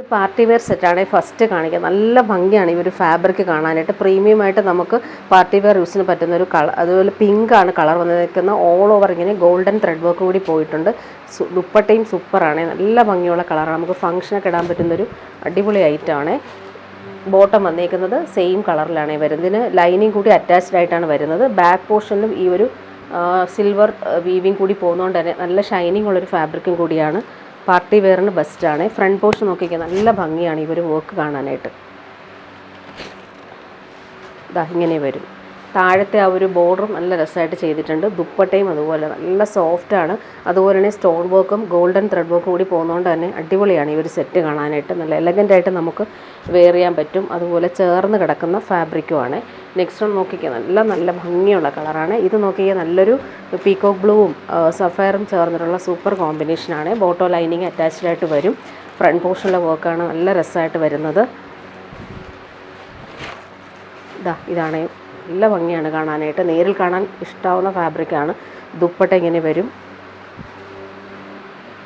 ഒരു party wear സെറ്റാണ് first കാണിക്കുക. നല്ല ഭംഗിയാണ് ഈ ഒരു ഫാബ്രിക് കാണാനായിട്ട്. പ്രീമിയം ആയിട്ട് നമുക്ക് പാർട്ടി വെയർ യൂസിന് പറ്റുന്ന ഒരു കളർ. അതുപോലെ പിങ്ക് ആണ് കളർ വന്നിരിക്കുന്ന. ഓൾ ഓവർ ഇങ്ങനെ ഗോൾഡൻ ത്രെഡ് വർക്ക് കൂടി പോയിട്ടുണ്ട്. ദുപ്പട്ടയും സൂപ്പറാണ്, നല്ല ഭംഗിയുള്ള കളറാണ്. നമുക്ക് ഫംഗ്ഷനൊക്കെ ഇടാൻ പറ്റുന്നൊരു അടിപൊളി ഐറ്റമാണ്. ബോട്ടം വന്നിരിക്കുന്നത് സെയിം കളറിലാണ് വരുന്നത്. ഇതിന് ലൈനിങ് കൂടി അറ്റാച്ച്ഡ് ആയിട്ടാണ് വരുന്നത്. ബാക്ക് പോർഷനിലും ഈ ഒരു സിൽവർ വീവിങ് കൂടി പോകുന്നതുകൊണ്ട് തന്നെ നല്ല ഷൈനിങ് ഉള്ളൊരു ഫാബ്രിക്കും കൂടിയാണ്. പാർട്ടി വെയറിന് ബെസ്റ്റാണ്. ഫ്രണ്ട് പോർഷൻ നോക്കിക്കാൻ നല്ല ഭംഗിയാണ് ഈ ഒരു വർക്ക് കാണാനായിട്ട്. ഇതാ ഇങ്ങനെ വരും. താഴത്തെ ആ ഒരു ബോർഡറും നല്ല രസമായിട്ട് ചെയ്തിട്ടുണ്ട്. ദുപ്പട്ടയും അതുപോലെ നല്ല സോഫ്റ്റാണ്. അതുപോലെ തന്നെ സ്റ്റോൺ വർക്കും ഗോൾഡൻ ത്രെഡ് വർക്കും കൂടി പോകുന്നതുകൊണ്ട് തന്നെ അടിപൊളിയാണ് ഈ ഒരു സെറ്റ് കാണാനായിട്ട്. നല്ല എലഗൻ്റായിട്ട് നമുക്ക് വെയർ ചെയ്യാൻ പറ്റും. അതുപോലെ ചേർന്ന് കിടക്കുന്ന ഫാബ്രിക്കുമാണ്. നെക്സ്റ്റ് വൺ നോക്കിക്കുക, നല്ല ഭംഗിയുള്ള കളറാണ്. ഇത് നോക്കിയാൽ നല്ലൊരു പീകോക്ക് ബ്ലൂവും സഫയറും ചേർന്നിട്ടുള്ള സൂപ്പർ കോമ്പിനേഷനാണ്. ബോട്ടോ ലൈനിങ് അറ്റാച്ച്ഡ് ആയിട്ട് വരും. ഫ്രണ്ട് പോർഷനിലെ വർക്കാണ് നല്ല രസമായിട്ട് വരുന്നത്. ഇതാണ് നല്ല ഭംഗിയാണ് കാണാനായിട്ട്. നേരിൽ കാണാൻ ഇഷ്ടമാവുന്ന ഫാബ്രിക്കാണ്. ദുപ്പട്ട ഇങ്ങനെ വരും.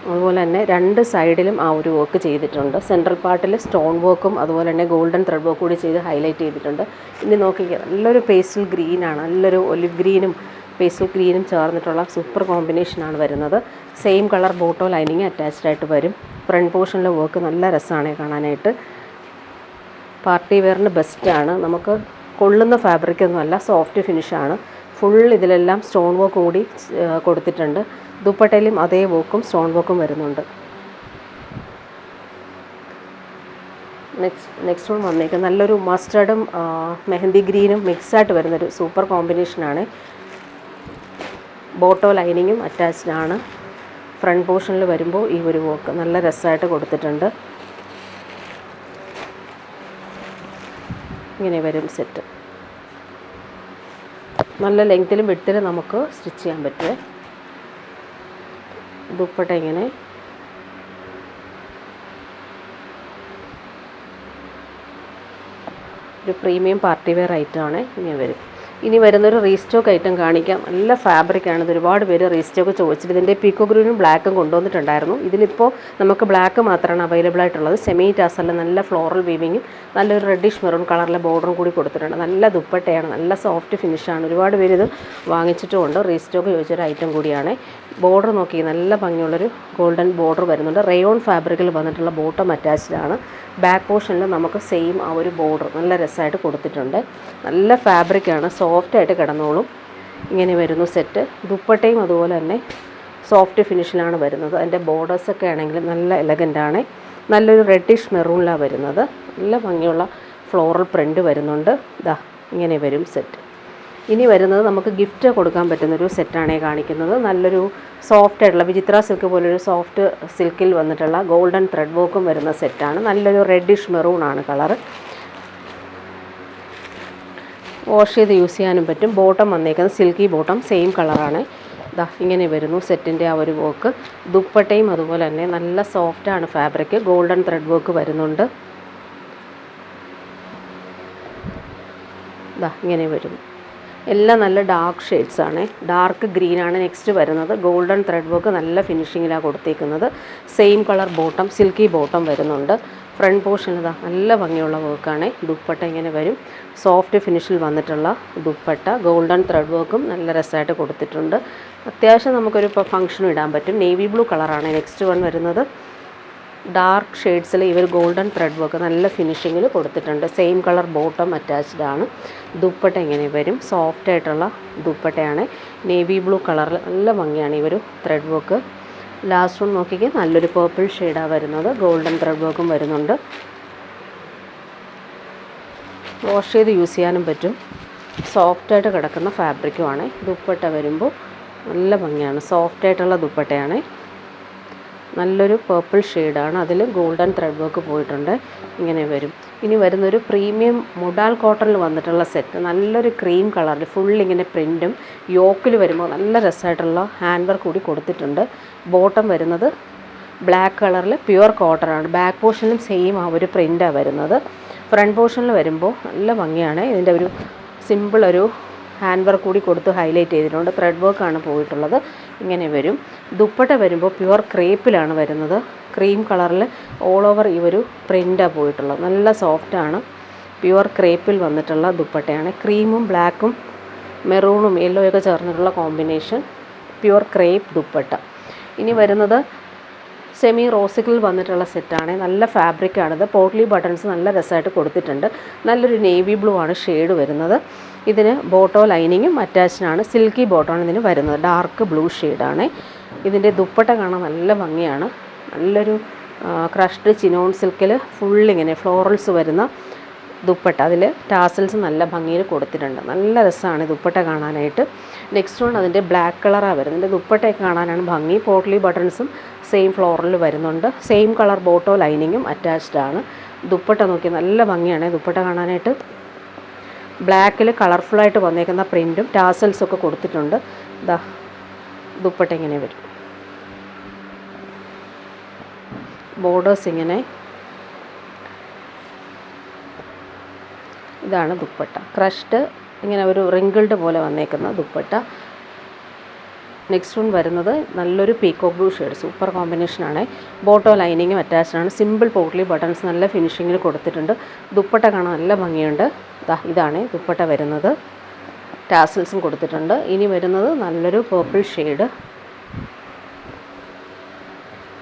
അതുപോലെ തന്നെ രണ്ട് സൈഡിലും ആ ഒരു വർക്ക് ചെയ്തിട്ടുണ്ട്. സെൻട്രൽ പാർട്ടിൽ സ്റ്റോൺ വർക്കും അതുപോലെ തന്നെ ഗോൾഡൻ ത്രെഡ് വർക്ക് കൂടി ചെയ്ത് ഹൈലൈറ്റ് ചെയ്തിട്ടുണ്ട്. ഇനി നോക്കിക്കുക, നല്ലൊരു പേസ്റ്റൽ ഗ്രീനാണ്. നല്ലൊരു ഒലിവ് ഗ്രീനും പേസ്റ്റൽ ഗ്രീനും ചേർന്നിട്ടുള്ള സൂപ്പർ കോമ്പിനേഷനാണ് വരുന്നത്. സെയിം കളർ ബോട്ടോ ലൈനിങ് അറ്റാച്ച്ഡ് ആയിട്ട് വരും. ഫ്രണ്ട് പോർഷനിലെ വർക്ക് നല്ല രസമാണ് കാണാനായിട്ട്. പാർട്ടി വെയറിന് ബെസ്റ്റാണ്. നമുക്ക് കൊള്ളുന്ന ഫാബ്രിക്കൊന്നുമല്ല, സോഫ്റ്റ് ഫിനിഷാണ്. ഫുൾ ഇതിലെല്ലാം സ്റ്റോൺ വർക്ക് കൂടി കൊടുത്തിട്ടുണ്ട്. ദുപ്പട്ടയിലും അതേ വർക്കും സ്റ്റോൺ വർക്കും വരുന്നുണ്ട്. നെക്സ്റ്റ് വൺ വന്നേക്കുന്നത് നല്ലൊരു മസ്റ്റർഡും മെഹന്തി ഗ്രീനും മിക്സായിട്ട് വരുന്നൊരു സൂപ്പർ കോമ്പിനേഷനാണ്. ബോട്ടോ ലൈനിങ്ങും അറ്റാച്ച്ഡ് ആണ്. ഫ്രണ്ട് പോർഷനിൽ വരുമ്പോൾ ഈ ഒരു വർക്ക് നല്ല രസമായിട്ട് കൊടുത്തിട്ടുണ്ട്. ഇങ്ങനെ വരും സെറ്റ്. നല്ല ലെങ്ത്തിലും വിഡ്ത്തിലും നമുക്ക് സ്റ്റിച്ച് ചെയ്യാൻ പറ്റും. ദുപ്പട്ട ഇങ്ങനെ ഒരു പ്രീമിയം പാർട്ടി വെയർ ഐറ്റമാണ്. ഇങ്ങനെ വരും. ഇനി വരുന്നൊരു റീസ്റ്റോക്ക് ഐറ്റം കാണിക്കാം. നല്ല ഫാബ്രിക്കാണ്. ഇത് ഒരുപാട് പേര് റീസ്റ്റോക്ക് ചോദിച്ചിട്ട് ഇതിൻ്റെ പീക്കോ ഗ്രീനും ബ്ലാക്കും കൊണ്ടുവന്നിട്ടുണ്ടായിരുന്നു. ഇതിലിപ്പോൾ നമുക്ക് ബ്ലാക്ക് മാത്രമാണ് അവൈലബിൾ ആയിട്ടുള്ളത്. സെമി ടാസലിൽ നല്ല ഫ്ലോറൽ വീവിങ്ങും നല്ലൊരു റെഡിഷ് മെറൂൺ കളറിലെ ബോർഡറും കൂടി കൊടുത്തിട്ടുണ്ട്. നല്ല ദുപ്പട്ടയാണ്, നല്ല സോഫ്റ്റ് ഫിനിഷാണ്. ഒരുപാട് പേര് ഇത് വാങ്ങിച്ചിട്ടുമുണ്ട്. റീസ്റ്റോക്ക് ചോദിച്ചൊരു ഐറ്റം കൂടിയാണ്. ബോർഡർ നോക്കി നല്ല ഭംഗിയുള്ളൊരു ഗോൾഡൻ ബോർഡർ വരുന്നുണ്ട്. റയോൺ ഫാബ്രിക്കിൽ വന്നിട്ടുള്ള ബോട്ടം അറ്റാച്ച്ഡ് ആണ്. ബാക്ക് പോർഷനിൽ നമുക്ക് സെയിം ആ ഒരു ബോർഡർ നല്ല രസമായിട്ട് കൊടുത്തിട്ടുണ്ട്. നല്ല ഫാബ്രിക്കാണ്, സോഫ്റ്റായിട്ട് കിടന്നോളും. ഇങ്ങനെ വരുന്നു സെറ്റ്. ദുപ്പട്ടയും അതുപോലെ തന്നെ സോഫ്റ്റ് ഫിനിഷിലാണ് വരുന്നത്. അതിൻ്റെ ബോർഡേഴ്സൊക്കെ ആണെങ്കിലും നല്ല എലഗൻ്റാണ്. നല്ലൊരു റെഡിഷ് മെറൂണിലാണ് വരുന്നത്. നല്ല ഭംഗിയുള്ള ഫ്ലോറൽ പ്രിൻ്റ് വരുന്നുണ്ട്. ഇങ്ങനെ വരും സെറ്റ്. ഇനി വരുന്നത് നമുക്ക് ഗിഫ്റ്റ് കൊടുക്കാൻ പറ്റുന്നൊരു സെറ്റാണ് കാണിക്കുന്നത്. നല്ലൊരു സോഫ്റ്റ് ആയിട്ടുള്ള വിചിത്ര സിൽക്ക് പോലൊരു സോഫ്റ്റ് സിൽക്കിൽ വന്നിട്ടുള്ള ഗോൾഡൻ ത്രെഡ് വർക്കും വരുന്ന സെറ്റാണ്. നല്ലൊരു റെഡിഷ് മെറൂൺ ആണ് കളർ. വാഷ് ചെയ്ത് യൂസ് ചെയ്യാനും പറ്റും. ബോട്ടം വന്നേക്കുന്നത് സിൽക്കി ബോട്ടം, സെയിം കളറാണ്. ഇങ്ങനെ വരുന്നു സെറ്റിൻ്റെ ആ ഒരു വർക്ക്. ദുപ്പട്ടയും അതുപോലെ തന്നെ നല്ല സോഫ്റ്റാണ് ഫാബ്രിക്. ഗോൾഡൻ ത്രെഡ് വർക്ക് വരുന്നുണ്ട്. ഇങ്ങനെ വരും. എല്ലാം നല്ല ഡാർക്ക് ഷെയ്ഡ്സാണ്. ഡാർക്ക് ഗ്രീനാണ് നെക്സ്റ്റ് വരുന്നത്. ഗോൾഡൻ ത്രെഡ് വർക്ക് നല്ല ഫിനിഷിങ്ങിലാണ് കൊടുത്തേക്കുന്നത്. Same colour bottom, silky bottom വരുന്നുണ്ട്. ഫ്രണ്ട് പോർഷൻ നല്ല ഭംഗിയുള്ള വർക്കാണ്. ദുപ്പട്ട ഇങ്ങനെ വരും. സോഫ്റ്റ് ഫിനിഷിൽ വന്നിട്ടുള്ള ദുപ്പട്ട. ഗോൾഡൻ ത്രെഡ് വർക്കും നല്ല രസമായിട്ട് കൊടുത്തിട്ടുണ്ട്. അത്യാവശ്യം നമുക്കൊരു ഫംഗ്ഷനും ഇടാൻ പറ്റും. നേവി ബ്ലൂ കളറാണ് നെക്സ്റ്റ് വൺ വരുന്നത്. ഡാർക്ക് ഷെയ്ഡ്സിൽ ഇവർ ഗോൾഡൻ ത്രെഡ് വർക്ക് നല്ല ഫിനിഷിങ്ങിൽ കൊടുത്തിട്ടുണ്ട്. സെയിം കളർ ബോട്ടം അറ്റാച്ച്ഡ് ആണ്. ദുപ്പട്ട ഇങ്ങനെ വരും. സോഫ്റ്റ് ആയിട്ടുള്ള ദുപ്പട്ടയാണ്. നേവി ബ്ലൂ കളറിൽ നല്ല ഭംഗിയാണ് ഈ ഒരു ത്രെഡ് വർക്ക്. ലാസ്റ്റ് വൺ നോക്കിക്കേ, നല്ലൊരു പേർപ്പിൾ ഷെയ്ഡാണ് വരുന്നത്. ഗോൾഡൻ ത്രെഡ് വർക്കും വരുന്നുണ്ട്. വാഷ് ചെയ്ത് യൂസ് ചെയ്യാനും പറ്റും. സോഫ്റ്റായിട്ട് കിടക്കുന്ന ഫാബ്രിക്കുമാണ്. ദുപ്പട്ട വരുമ്പോൾ നല്ല ഭംഗിയാണ്. സോഫ്റ്റായിട്ടുള്ള ദുപ്പട്ടയാണ്. നല്ലൊരു പേർപ്പിൾ ഷെയ്ഡാണ്. അതിൽ ഗോൾഡൻ ത്രെഡ് വർക്ക് പോയിട്ടുണ്ട്. ഇങ്ങനെ വരും. ഇനി വരുന്നൊരു പ്രീമിയം മൊഡാൽ കോട്ടണിൽ വന്നിട്ടുള്ള സെറ്റ്. നല്ലൊരു ക്രീം കളറിൽ ഫുൾ ഇങ്ങനെ പ്രിൻറ്റും യോക്കിൽ വരുമ്പോൾ നല്ല രസമായിട്ടുള്ള ഹാൻഡ് വർക്ക് കൂടി കൊടുത്തിട്ടുണ്ട്. ബോട്ടം വരുന്നത് ബ്ലാക്ക് കളറിൽ പ്യുവർ കോട്ടണാണ്. ബാക്ക് പോർഷനിലും സെയിം ആ ഒരു പ്രിൻ്റാണ് വരുന്നത്. ഫ്രണ്ട് പോർഷനിൽ വരുമ്പോൾ നല്ല ഭംഗിയാണ്. ഇതിൻ്റെ ഒരു സിമ്പിൾ ഒരു ഹാൻഡ് വർക്ക് കൂടി കൊടുത്ത് ഹൈലൈറ്റ് ചെയ്തിട്ടുണ്ട്. ത്രെഡ് വർക്കാണ് പോയിട്ടുള്ളത്. ഇങ്ങനെ വരും. ദുപ്പട്ട വരുമ്പോൾ പ്യുവർ ക്രേപ്പിലാണ് വരുന്നത്. ക്രീം കളറിൽ ഓൾ ഓവർ ഈ ഒരു പ്രിൻ്റാണ് പോയിട്ടുള്ളത്. നല്ല സോഫ്റ്റാണ്. പ്യുവർ ക്രേപ്പിൽ വന്നിട്ടുള്ള ദുപ്പട്ടയാണ്. ക്രീമും ബ്ലാക്കും മെറൂണും യെല്ലോയൊക്കെ ചേർന്നിട്ടുള്ള കോമ്പിനേഷൻ പ്യുവർ ക്രേപ്പ് ദുപ്പട്ട. ഇനി വരുന്നത് സെമി റോസിക്കിൽ വന്നിട്ടുള്ള സെറ്റാണ്. നല്ല ഫാബ്രിക്കാണിത്. പോട്ട്ലി ബട്ടൺസ് നല്ല രസമായിട്ട് കൊടുത്തിട്ടുണ്ട്. നല്ലൊരു നേവി ബ്ലൂ ആണ് ഷെയ്ഡ് വരുന്നത്. ഇതിന് ബോട്ടോ ലൈനിങ്ങും അറ്റാച്ച്ഡാണ്. സിൽക്കി ബോട്ടമാണ് ഇതിന് വരുന്നത്. ഡാർക്ക് ബ്ലൂ ഷെയ്ഡാണ്. ഇതിൻ്റെ ദുപ്പട്ട കാണാൻ നല്ല ഭംഗിയാണ്. നല്ലൊരു ക്രഷ്ഡ് ചിനോൺ സിൽക്കിൽ ഫുള്ളിങ്ങനെ ഫ്ലോറൽസ് വരുന്ന ദുപ്പട്ട. അതിൽ ടാസൽസ് നല്ല ഭംഗിയിൽ കൊടുത്തിട്ടുണ്ട്. നല്ല രസമാണ് ദുപ്പട്ട കാണാനായിട്ട്. നെക്സ്റ്റ് വൺ അതിൻ്റെ ബ്ലാക്ക് കളറാണ് വരുന്നത്. ഇതിൻ്റെ ദുപ്പട്ടയൊക്കെ കാണാനാണ് ഭംഗി. പോട്ട്ലി ബട്ടൺസും സെയിം ഫ്ലോറിൽ വരുന്നുണ്ട്. സെയിം കളർ ബോട്ടോ ലൈനിങ്ങും അറ്റാച്ച്ഡാണ്. ദുപ്പട്ട നോക്കി നല്ല ഭംഗിയാണ് ദുപ്പട്ട കാണാനായിട്ട്. ബ്ലാക്കിൽ കളർഫുള്ളായിട്ട് വന്നേക്കുന്ന പ്രിൻറ്റും ടാസൽസൊക്കെ കൊടുത്തിട്ടുണ്ട്. ഇതാ ദുപ്പട്ട ഇങ്ങനെ വരും. ബോർഡേഴ്സ് ഇങ്ങനെ. ഇതാണ് ദുപ്പട്ട. ക്രഷ്ഡ് ഇങ്ങനെ ഒരു റിങ്കിൾഡ് പോലെ വന്നേക്കുന്ന ദുപ്പട്ട. നെക്സ്റ്റ് വൺ വരുന്നത് നല്ലൊരു പീക്കോക്ക് ബ്ലൂ ഷെയ്ഡ്. സൂപ്പർ കോമ്പിനേഷനാണ്. ബോട്ടോ ലൈനിങ്ങും അറ്റാച്ച്ഡാണ്. സിമ്പിൾ പോട്ട്ലി ബട്ടൺസ് നല്ല ഫിനിഷിങ്ങിൽ കൊടുത്തിട്ടുണ്ട്. ദുപ്പട്ട കാണാൻ നല്ല ഭംഗിയുണ്ട്. ഇതാണ് ദുപ്പട്ട വരുന്നത്. ടാസൽസും കൊടുത്തിട്ടുണ്ട്. ഇനി വരുന്നത് നല്ലൊരു പേർപ്പിൾ ഷെയ്ഡ്.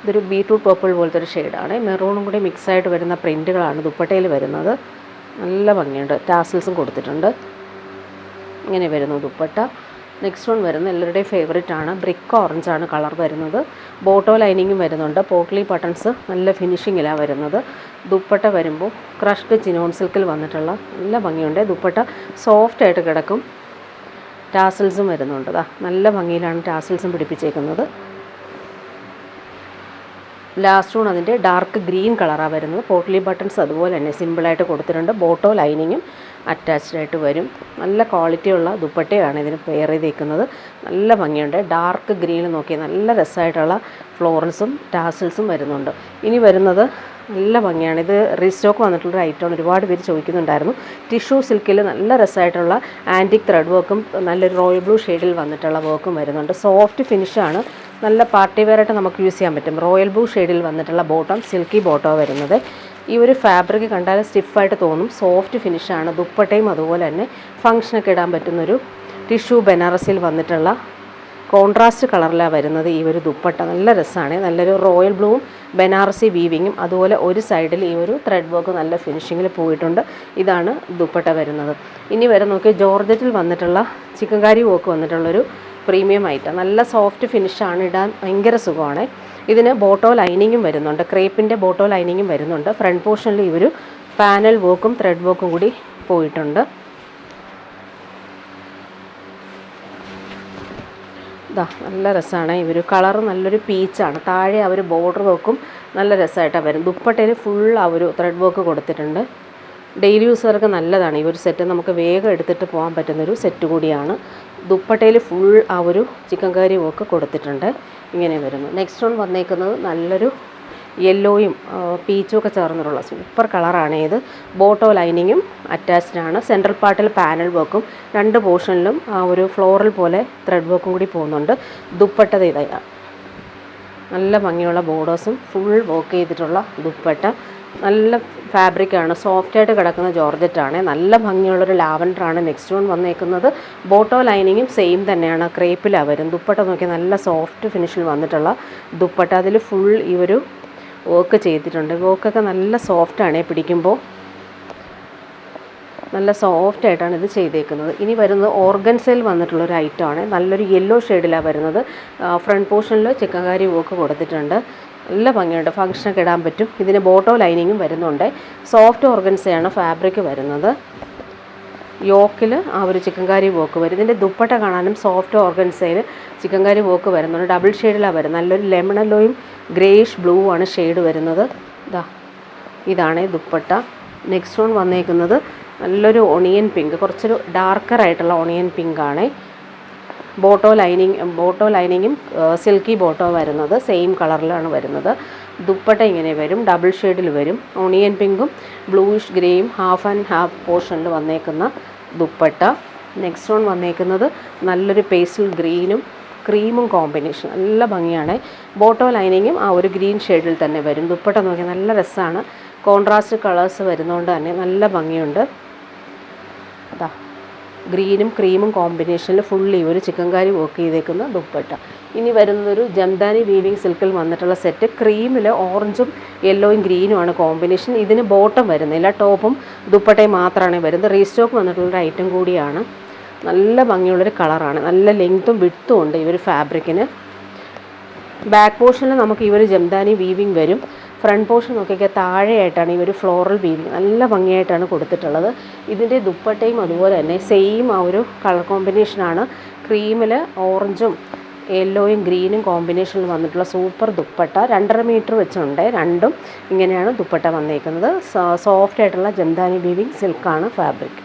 ഇതൊരു ബീട്രൂട്ട് പേർപ്പിൾ പോലത്തെ ഒരു ഷെയ്ഡാണ്. മെറൂണും കൂടി മിക്സായിട്ട് വരുന്ന പ്രിൻറ്റുകളാണ് ദുപ്പട്ടയിൽ വരുന്നത്. നല്ല ഭംഗിയുണ്ട്. ടാസൽസും കൊടുത്തിട്ടുണ്ട്. ഇങ്ങനെ വരുന്നു ദുപ്പട്ട. നെക്സ്റ്റ് വൺ വരുന്നത് എല്ലാവരുടെയും ഫേവറേറ്റ് ആണ്. ബ്രിക്ക് ഓറഞ്ചാണ് കളർ വരുന്നത്. ബോട്ടോ ലൈനിങ്ങും വരുന്നുണ്ട്. പോട്ട്ലി ബട്ടൺസ് നല്ല ഫിനിഷിങ്ങിലാണ് വരുന്നത്. ദുപ്പട്ട വരുമ്പോൾ ക്രഷ്ഡ് ചിനോൺ സിൽക്കിൽ വന്നിട്ടുള്ള നല്ല ഭംഗിയുണ്ട്. ദുപ്പട്ട സോഫ്റ്റായിട്ട് കിടക്കും. ടാസൽസും വരുന്നുണ്ട്. നല്ല ഭംഗിയിലാണ് ടാസൽസും പിടിപ്പിച്ചേക്കുന്നത്. ലാസ്റ്റ് വൺ അതിൻ്റെ ഡാർക്ക് ഗ്രീൻ കളറാണ് വരുന്നത്. പോട്ട്ലി ബട്ടൺസ് അതുപോലെ തന്നെ സിമ്പിളായിട്ട് കൊടുത്തിട്ടുണ്ട്. ബോട്ടോ ലൈനിങ്ങും അറ്റാച്ച്ഡായിട്ട് വരും. നല്ല ക്വാളിറ്റിയുള്ള ദുപ്പട്ടയാണ് ഇതിന് പെയർ ചെയ്തേക്കുന്നത്. നല്ല ഭംഗിയുണ്ട്. ഡാർക്ക് ഗ്രീനിൽ നോക്കി നല്ല രസമായിട്ടുള്ള ഫ്ലോറൽസും ടാസൽസും വരുന്നുണ്ട്. ഇനി വരുന്നത് നല്ല ഭംഗിയാണ്. ഇത് റീസ്റ്റോക്ക് വന്നിട്ടുള്ളൊരു ഐറ്റമാണ്. ഒരുപാട് പേര് ചോദിക്കുന്നുണ്ടായിരുന്നു. ടിഷ്യൂ സിൽക്കിൽ നല്ല രസമായിട്ടുള്ള ആൻറ്റിക് ത്രെഡ് വർക്കും നല്ലൊരു റോയൽ ബ്ലൂ ഷെയ്ഡിൽ വന്നിട്ടുള്ള വർക്കും വരുന്നുണ്ട്. സോഫ്റ്റ് ഫിനിഷാണ്. നല്ല പാർട്ടി വെയറായിട്ട് നമുക്ക് യൂസ് ചെയ്യാൻ പറ്റും. റോയൽ ബ്ലൂ ഷെയ്ഡിൽ വന്നിട്ടുള്ള ബോട്ടം സിൽക്കി ബോട്ടോ വരുന്നത്. ഈ ഒരു ഫാബ്രിക് കണ്ടാൽ സ്റ്റിഫായിട്ട് തോന്നും. സോഫ്റ്റ് ഫിനിഷാണ്. ദുപ്പട്ടയും അതുപോലെ തന്നെ ഫങ്ഷനൊക്കെ ഇടാൻ പറ്റുന്നൊരു ടിഷ്യൂ ബനാറസിൽ വന്നിട്ടുള്ള കോൺട്രാസ്റ്റ് കളറിലാണ് വരുന്നത്. ഈ ഒരു ദുപ്പട്ട നല്ല രസമാണ്. നല്ലൊരു റോയൽ ബ്ലൂവും ബനാറസി വീവിങ്ങും അതുപോലെ ഒരു സൈഡിൽ ഈ ഒരു ത്രെഡ് വർക്ക് നല്ല ഫിനിഷിങ്ങിൽ പോയിട്ടുണ്ട്. ഇതാണ് ദുപ്പട്ട വരുന്നത്. ഇനി വരെ നോക്കി ജോർജറ്റിൽ വന്നിട്ടുള്ള ചിക്കൻകാരി വർക്ക് വന്നിട്ടുള്ളൊരു പ്രീമിയം ഐറ്റം. നല്ല സോഫ്റ്റ് ഫിനിഷാണ്. ഇടാൻ ഭയങ്കര സുഖമാണ്. ഇതിന് ബോട്ടോ ലൈനിങ്ങും വരുന്നുണ്ട്. ക്രേപ്പിൻ്റെ ബോട്ടോ ലൈനിങ്ങും വരുന്നുണ്ട്. ഫ്രണ്ട് പോർഷനിൽ ഈ ഒരു പാനൽ വർക്കും ത്രെഡ് വർക്കും കൂടി പോയിട്ടുണ്ട്. നല്ല രസമാണ്. ഈ ഒരു കളർ നല്ലൊരു പീച്ചാണ്. താഴെ ആ ഒരു ബോർഡർ വർക്കും നല്ല രസമായിട്ടാണ് വരും. ദുപ്പട്ടയിൽ ഫുൾ ആ ഒരു ത്രെഡ് വർക്ക് കൊടുത്തിട്ടുണ്ട്. ഡെയിലി യൂസർക്ക് നല്ലതാണ് ഈ ഒരു സെറ്റ്. നമുക്ക് വേഗം എടുത്തിട്ട് പോകാൻ പറ്റുന്നൊരു സെറ്റ് കൂടിയാണ്. ദുപ്പട്ടയിൽ ഫുൾ ആ ഒരു ചിക്കൻകാരി വർക്ക് കൊടുത്തിട്ടുണ്ട്. ഇങ്ങനെ വരുന്നു. നെക്സ്റ്റ് വൺ വന്നേക്കുന്നത് നല്ലൊരു യെല്ലോയും പീച്ചും ഒക്കെ ചേർന്നിട്ടുള്ള സൂപ്പർ കളറാണ് ഇത്. ബോട്ടോ ലൈനിങ്ങും അറ്റാച്ച്ഡാണ്. സെൻട്രൽ പാർട്ടിൽ പാനൽ വർക്കും രണ്ട് പോർഷനിലും ആ ഒരു ഫ്ലോറൽ പോലെ ത്രെഡ് വർക്കും കൂടി പോകുന്നുണ്ട്. ദുപ്പട്ട ഇതാണ്. നല്ല ഭംഗിയുള്ള ബോർഡേഴ്സും ഫുൾ വർക്ക് ചെയ്തിട്ടുള്ള ദുപ്പട്ട. നല്ല ഫാബ്രിക്കാണ്. സോഫ്റ്റായിട്ട് കിടക്കുന്ന ജോർജറ്റാണ്. നല്ല ഭംഗിയുള്ളൊരു ലാവൻഡറാണ് നെക്സ്റ്റ് വൺ വന്നേക്കുന്നത്. ബോട്ടോ ലൈനിങ്ങും സെയിം തന്നെയാണ്. ക്രേപ്പിലാണ് വരും. ദുപ്പട്ട നോക്കി നല്ല സോഫ്റ്റ് ഫിനിഷിൽ വന്നിട്ടുള്ള ദുപ്പട്ട. അതിൽ ഫുൾ ഈ ഒരു വർക്ക് ചെയ്തിട്ടുണ്ട്. വർക്കൊക്കെ നല്ല സോഫ്റ്റാണ്. പിടിക്കുമ്പോൾ നല്ല സോഫ്റ്റായിട്ടാണ് ഇത് ചെയ്തേക്കുന്നത്. ഇനി വരുന്നത് ഓർഗൻസയിൽ വന്നിട്ടുള്ളൊരു ഐറ്റമാണ്. നല്ലൊരു യെല്ലോ ഷെയ്ഡിലാണ് വരുന്നത്. ഫ്രണ്ട് പോർഷനിൽ ചിക്കൻകാരി വർക്ക് കൊടുത്തിട്ടുണ്ട്. നല്ല ഭംഗിയുണ്ട്. ഫങ്ഷനൊക്കെ ഇടാൻ പറ്റും. ഇതിന് ബോട്ടോ ലൈനിങ്ങും വരുന്നുണ്ട്. സോഫ്റ്റ് ഓർഗൻസയാണ് ഫാബ്രിക് വരുന്നത്. യോക്കിൽ ആ ഒരു ചിക്കൻകാരി വർക്ക് വരും. ഇതിൻ്റെ ദുപ്പട്ട കാണാനും സോഫ്റ്റ് ഓർഗൻസയിൽ ചിക്കൻകാരി വർക്ക് വരുന്നുണ്ട്. ഡബിൾ ഷെയ്ഡിലാണ് വരുന്നത്. നല്ലൊരു ലെമൺ യെല്ലോയും ഗ്രേഷ് ബ്ലൂ ആണ് ഷെയ്ഡ് വരുന്നത്. ഇതാണ് ദുപ്പട്ട. നെക്സ്റ്റ് വൺ വന്നേക്കുന്നത് നല്ലൊരു ഒണിയൻ പിങ്ക്, കുറച്ചൊരു ഡാർക്കറായിട്ടുള്ള ഒണിയൻ പിങ്കാണ്. ബോട്ടോ ലൈനിങ്ങും സിൽക്കി ബോട്ടോ വരുന്നത് സെയിം കളറിലാണ് വരുന്നത്. ദുപ്പട്ട ഇങ്ങനെ വരും. ഡബിൾ ഷെയ്ഡിൽ വരും. ഒണിയൻ പിങ്കും ബ്ലൂയിഷ് ഗ്രേയും ഹാഫ് ആൻഡ് ഹാഫ് പോർഷനിൽ വന്നേക്കുന്ന ദുപ്പട്ട. നെക്സ്റ്റ് വൺ വന്നേക്കുന്നത് നല്ലൊരു പേസ്റ്റൽ ഗ്രീനും ക്രീമും കോമ്പിനേഷൻ, നല്ല ഭംഗിയാണ്. ബോട്ടോ ലൈനിങ്ങും ആ ഒരു ഗ്രീൻ ഷെയ്ഡിൽ തന്നെ വരും. ദുപ്പട്ട നോക്കിയാൽ നല്ല രസമാണ്, കോൺട്രാസ്റ്റ് കളേഴ്സ് വരുന്നതുകൊണ്ട് തന്നെ നല്ല ഭംഗിയുണ്ട്. അതാ ഗ്രീനും ക്രീമും കോമ്പിനേഷനിൽ ഫുള്ളി ഒരു ചിക്കൻകാരി വർക്ക് ചെയ്തേക്കുന്ന ദുപ്പട്ട. ഇനി വരുന്നതൊരു ജംദാനി വീവിങ് സിൽക്കിൽ വന്നിട്ടുള്ള സെറ്റ്. ക്രീമിൽ ഓറഞ്ചും യെല്ലോയും ഗ്രീനുമാണ് കോമ്പിനേഷൻ. ഇതിന് ബോട്ടം വരുന്നില്ല, ടോപ്പും ദുപ്പട്ടയും മാത്രമാണ് വരുന്നത്. റീസ്റ്റോക്ക് വന്നിട്ടുള്ളൊരു ഐറ്റം കൂടിയാണ്. നല്ല ഭംഗിയുള്ളൊരു കളറാണ്, നല്ല ലെങ്ത്തും വിഡ്ത്തും ഉണ്ട് ഈ ഒരു ഫാബ്രിക്കിന്. ബാക്ക് പോർഷനിൽ നമുക്ക് ഈ ഒരു ജംദാനി വീവിങ് വരും. ഫ്രണ്ട് പോർഷൻ നോക്കിയാൽ താഴെയായിട്ടാണ് ഈ ഒരു ഫ്ലോറൽ വീവിങ് നല്ല ഭംഗിയായിട്ടാണ് കൊടുത്തിട്ടുള്ളത്. ഇതിൻ്റെ ദുപ്പട്ടയും അതുപോലെ തന്നെ സെയിം ആ ഒരു കളർ കോമ്പിനേഷനാണ്. ക്രീമിൽ ഓറഞ്ചും യെല്ലോയും ഗ്രീനും കോമ്പിനേഷനിൽ വന്നിട്ടുള്ള സൂപ്പർ ദുപ്പട്ട. 2.5 മീറ്റർ വെച്ചുണ്ട്, രണ്ടും ഇങ്ങനെയാണ് ദുപ്പട്ട വന്നേക്കുന്നത്. സോഫ്റ്റ് ആയിട്ടുള്ള ജംദാനി വീവിങ് സിൽക്കാണ് ഫാബ്രിക്.